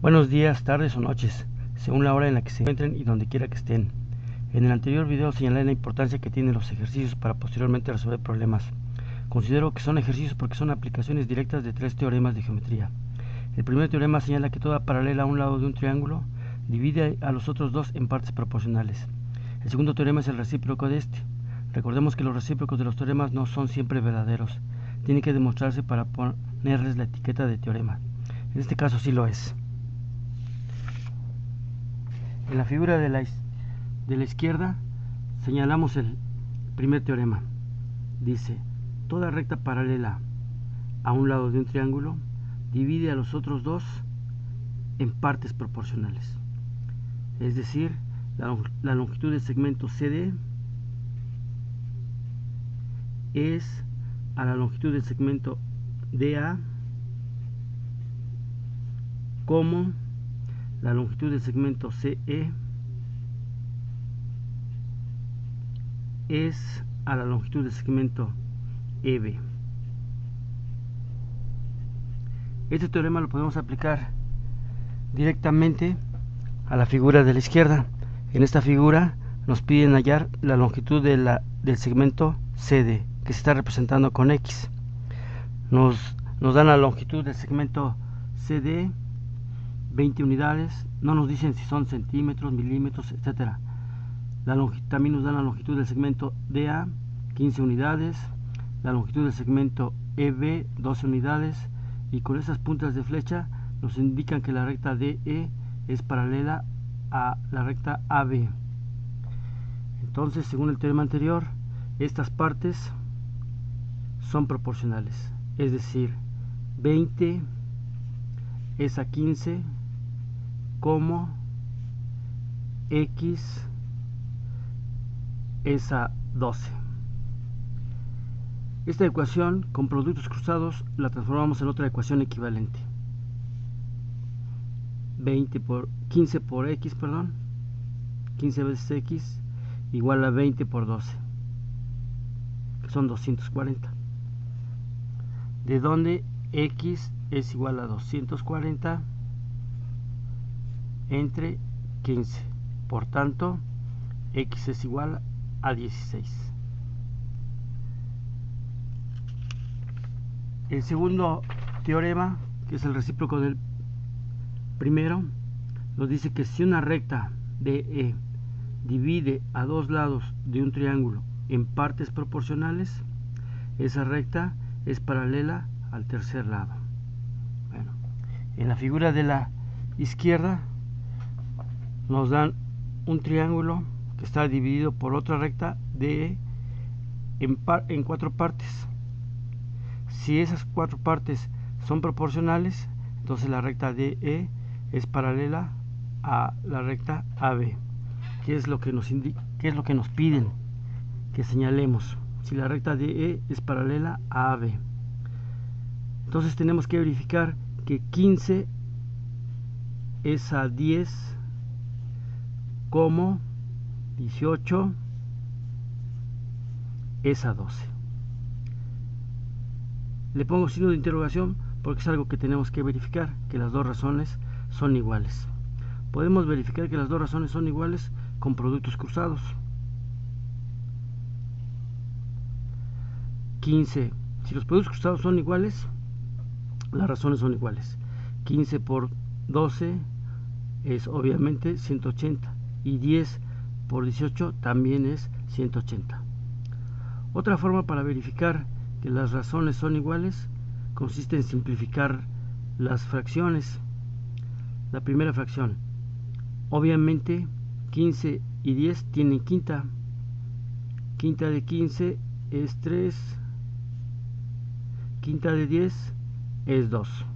Buenos días, tardes o noches, según la hora en la que se encuentren y donde quiera que estén. En el anterior video señalé la importancia que tienen los ejercicios para posteriormente resolver problemas. Considero que son ejercicios porque son aplicaciones directas de tres teoremas de geometría. El primer teorema señala que toda paralela a un lado de un triángulo divide a los otros dos en partes proporcionales. El segundo teorema es el recíproco de este. Recordemos que los recíprocos de los teoremas no son siempre verdaderos. Tienen que demostrarse para ponerles la etiqueta de teorema. En este caso sí lo es. En la figura de la izquierda señalamos el primer teorema. Dice, toda recta paralela a un lado de un triángulo divide a los otros dos en partes proporcionales. Es decir, la longitud del segmento CD es a la longitud del segmento DA como la longitud del segmento CE es a la longitud del segmento EB. Este teorema lo podemos aplicar directamente a la figura de la izquierda. En esta figura nos piden hallar la longitud del segmento CD, que se está representando con X. Nos dan la longitud del segmento CD 20 unidades, no nos dicen si son centímetros, milímetros, etcétera. También nos dan la longitud del segmento DA 15 unidades, la longitud del segmento EB 12 unidades, y con esas puntas de flecha nos indican que la recta DE es paralela a la recta AB. Entonces, según el teorema anterior, estas partes son proporcionales, es decir, 20 es a 15 como X es a 12. Esta ecuación con productos cruzados la transformamos en otra ecuación equivalente. 15 por X, 15 veces X igual a 20 por 12, que son 240. De donde X es igual a 240 entre 15. Por tanto, X es igual a 16. El segundo teorema, que es el recíproco del primero, nos dice que si una recta DE divide a dos lados de un triángulo en partes proporcionales, esa recta es paralela al tercer lado. Bueno, en la figura de la izquierda nos dan un triángulo que está dividido por otra recta DE en cuatro partes. Si esas cuatro partes son proporcionales, entonces la recta DE es paralela a la recta AB. ¿Qué es lo que nos piden que señalemos? Si la recta DE es paralela a AB. Entonces tenemos que verificar que 15 es a 10 como 18 es a 12. Le pongo signo de interrogación porque es algo que tenemos que verificar, que las dos razones son iguales. Podemos verificar que las dos razones son iguales con productos cruzados. 15, si los productos cruzados son iguales, las razones son iguales. 15 por 12 es obviamente 180 y 10 por 18 también es 180. Otra forma para verificar que las razones son iguales consiste en simplificar las fracciones. La primera fracción, obviamente 15 y 10 tienen quinta. Quinta de 15 es 3, quinta de 10 es 2.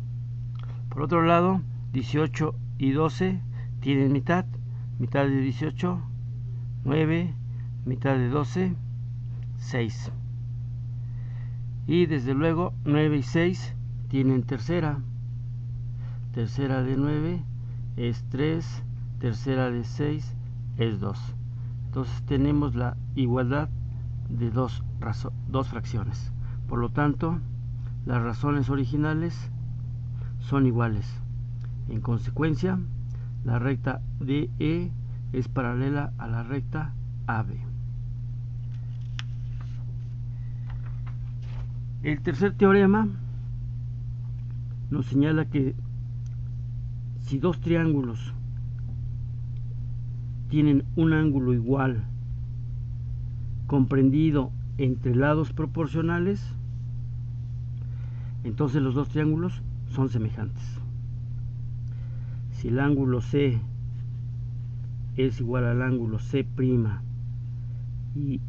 Por otro lado, 18 y 12 tienen mitad. Mitad de 18, 9, mitad de 12, 6. Y desde luego 9 y 6 tienen tercera. Tercera de 9 es 3, tercera de 6 es 2. Entonces tenemos la igualdad de dos fracciones. Por lo tanto, las razones originales son iguales. En consecuencia, la recta DE es paralela a la recta AB. El tercer teorema nos señala que si dos triángulos tienen un ángulo igual comprendido entre lados proporcionales, entonces los dos triángulos son semejantes. Si el ángulo C es igual al ángulo C' y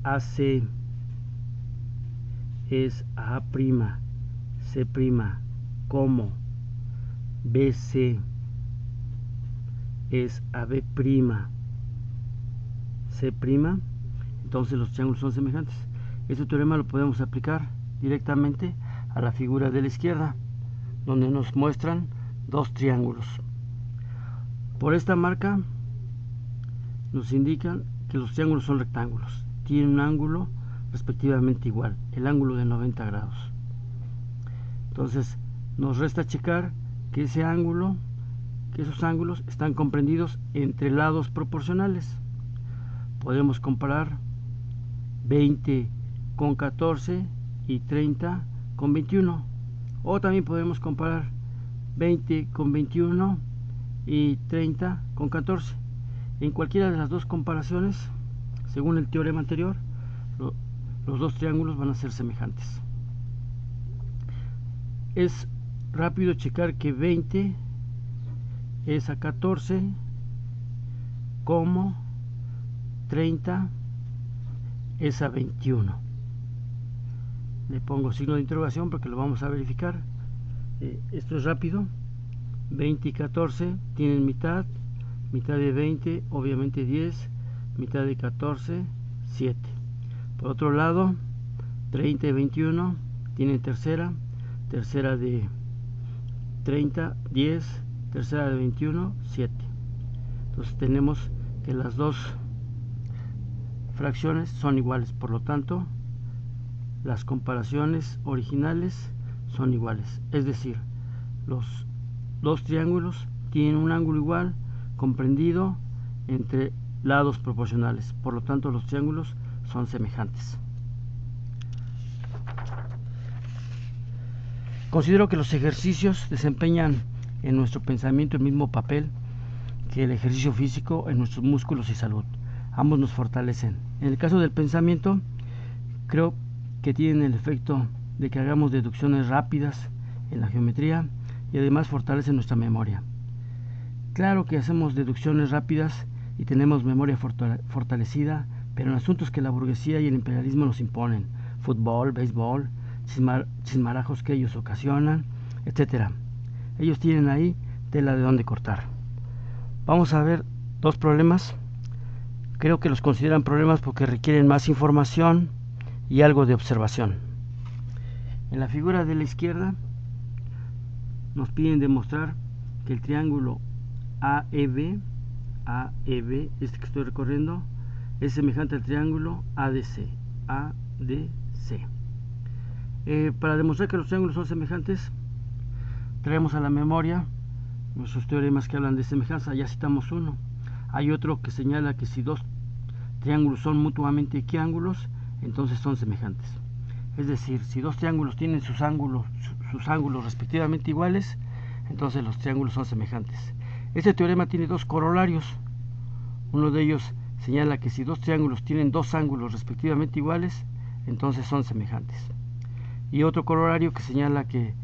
AC es a A'C', como BC es a B', C', entonces los triángulos son semejantes. Este teorema lo podemos aplicar directamente a la figura de la izquierda, donde nos muestran dos triángulos. Por esta marca nos indican que los triángulos son rectángulos, tienen un ángulo respectivamente igual, el ángulo de 90 grados. Entonces nos resta checar que esos ángulos están comprendidos entre lados proporcionales. Podemos comparar 20 con 14 y 30 con 21, o también podemos comparar 20 con 21 y 30 con 14. En cualquiera de las dos comparaciones, según el teorema anterior, los dos triángulos van a ser semejantes. Es rápido checar que 20 es a 14, como 30 es a 21. Le pongo signo de interrogación porque lo vamos a verificar. Esto es rápido. 20 y 14 tienen mitad de 20, obviamente 10, mitad de 14, 7. Por otro lado, 30 y 21 tienen tercera de 30, 10, tercera de 21, 7. Entonces tenemos que las dos fracciones son iguales, por lo tanto las comparaciones originales son iguales, es decir, los dos triángulos tienen un ángulo igual comprendido entre lados proporcionales, por lo tanto los triángulos son semejantes. Considero que los ejercicios desempeñan en nuestro pensamiento el mismo papel que el ejercicio físico en nuestros músculos y salud. Ambos nos fortalecen. En el caso del pensamiento, creo que tienen el efecto de que hagamos deducciones rápidas en la geometría y además fortalecen nuestra memoria. Claro que hacemos deducciones rápidas y tenemos memoria fortalecida, pero en asuntos que la burguesía y el imperialismo nos imponen, fútbol, béisbol, chismarajos que ellos ocasionan, etc. Ellos tienen ahí tela de dónde cortar. Vamos a ver dos problemas. Creo que los consideran problemas porque requieren más información y algo de observación. En la figura de la izquierda nos piden demostrar que el triángulo AEB, este que estoy recorriendo, es semejante al triángulo ADC. Para demostrar que los triángulos son semejantes, traemos a la memoria nuestros teoremas que hablan de semejanza. Ya citamos uno. Hay otro que señala que si dos triángulos son mutuamente equiángulos, entonces son semejantes. Es decir, si dos triángulos tienen sus ángulos respectivamente iguales, entonces los triángulos son semejantes. Este teorema tiene dos corolarios. Uno de ellos señala que si dos triángulos tienen dos ángulos respectivamente iguales, entonces son semejantes. Y otro corolario que señala que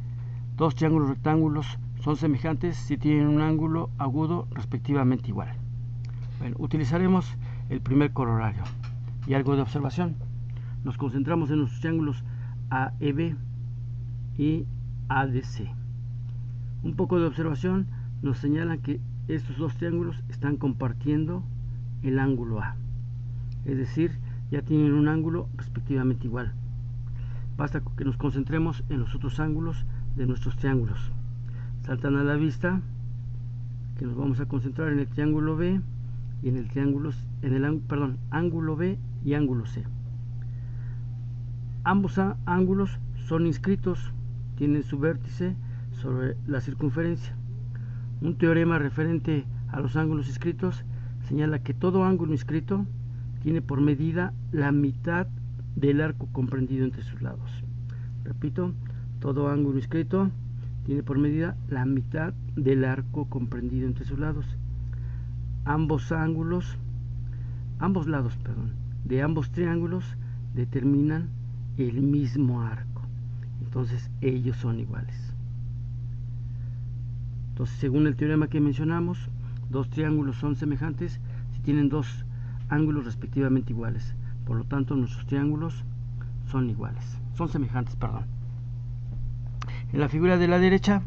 dos triángulos rectángulos son semejantes si tienen un ángulo agudo respectivamente igual. Bueno, utilizaremos el primer corolario y algo de observación. Nos concentramos en los triángulos AEB y ADC. Un poco de observación nos señala que estos dos triángulos están compartiendo el ángulo A, es decir, ya tienen un ángulo respectivamente igual. Basta que nos concentremos en los otros ángulos de nuestros triángulos. Saltan a la vista que nos vamos a concentrar en el triángulo B y en el ángulo B y ángulo C. Ambos ángulos son inscritos, tienen su vértice sobre la circunferencia. Un teorema referente a los ángulos inscritos señala que todo ángulo inscrito tiene por medida la mitad del arco comprendido entre sus lados. Repito, todo ángulo inscrito tiene por medida la mitad del arco comprendido entre sus lados. Ambos lados, de ambos triángulos determinan el mismo arco. Entonces ellos son iguales. Entonces, según el teorema que mencionamos, dos triángulos son semejantes si tienen dos ángulos respectivamente iguales. Por lo tanto, nuestros triángulos son iguales, son semejantes, perdón. En la figura de la derecha,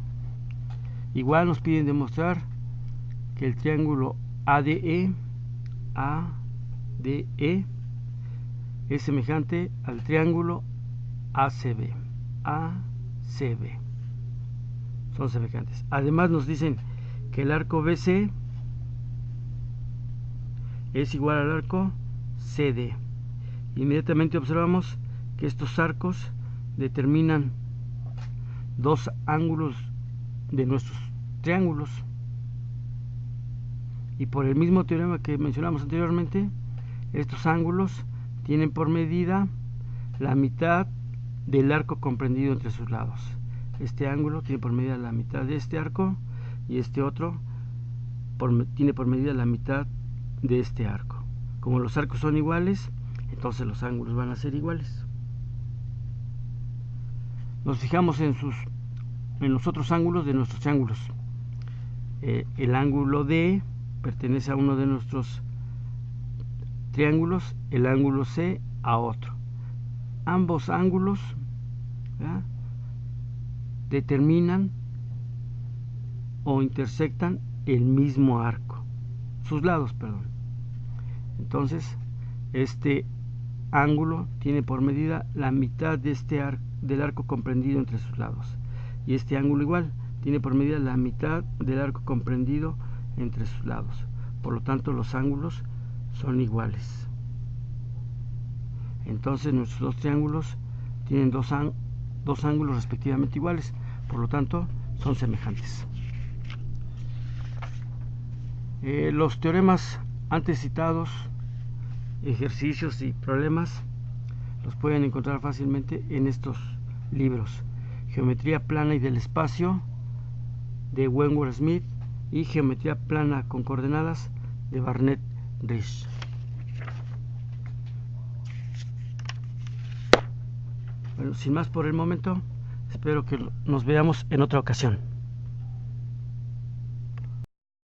igual nos piden demostrar que el triángulo ADE es semejante al triángulo ACB. Son semejantes. Además nos dicen que el arco BC es igual al arco CD. Inmediatamente observamos que estos arcos determinan dos ángulos de nuestros triángulos, y por el mismo teorema que mencionamos anteriormente, estos ángulos tienen por medida la mitad del arco comprendido entre sus lados. Este ángulo tiene por medida la mitad de este arco, y este otro tiene por medida la mitad de este arco. Como los arcos son iguales, entonces los ángulos van a ser iguales. Nos fijamos en los otros ángulos de nuestros triángulos. El ángulo D pertenece a uno de nuestros triángulos, el ángulo C a otro. Ambos ángulos, ¿verdad?, determinan o intersectan el mismo arco, sus lados, perdón. Entonces, este ángulo tiene por medida la mitad de del arco comprendido entre sus lados, y este ángulo igual tiene por medida la mitad del arco comprendido entre sus lados. Por lo tanto, los ángulos son iguales. Entonces, nuestros dos triángulos tienen dos ángulos respectivamente iguales, por lo tanto son semejantes. Los teoremas antes citados, ejercicios y problemas, los pueden encontrar fácilmente en estos libros: Geometría plana y del espacio, de Wentworth Smith, y Geometría plana con coordenadas, de Barnett Rich. Bueno, sin más por el momento, espero que nos veamos en otra ocasión.